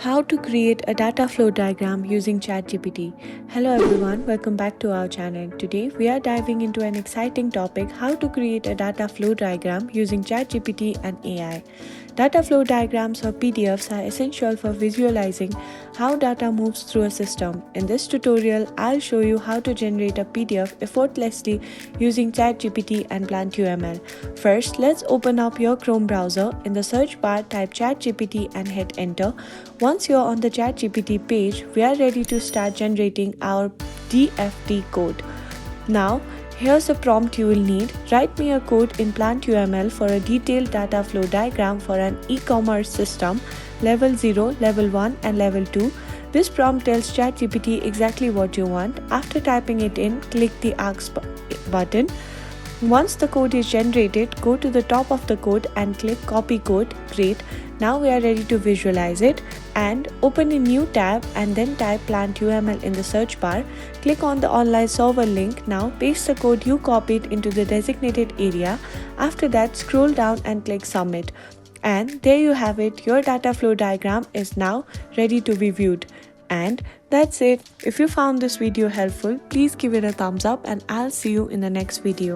How to create a data flow diagram using ChatGPT. Hello everyone, welcome back to our channel. Today we are diving into an exciting topic, how to create a data flow diagram using ChatGPT and AI. Data flow diagrams or PDFs are essential for visualizing how data moves through a system. In this tutorial, I'll show you how to generate a PDF effortlessly using ChatGPT and PlantUML. First, let's open up your Chrome browser. In the search bar, type ChatGPT and hit enter. Once you're on the ChatGPT page, we are ready to start generating our DFD code. Now, here's a prompt you will need. Write me a code in PlantUML for a detailed data flow diagram for an e-commerce system, level 0, level 1 and level 2. This prompt tells ChatGPT exactly what you want. After typing it in, click the Ask button. Once the code is generated, go to the top of the code and click Copy Code. Great. Now we are ready to visualize it, and open a new tab and then type PlantUML in the search bar. Click on the online server link. Now paste the code you copied into the designated area. After that, scroll down and click Submit. And there you have it. Your data flow diagram is now ready to be viewed. And that's it. If you found this video helpful, please give it a thumbs up and I'll see you in the next video.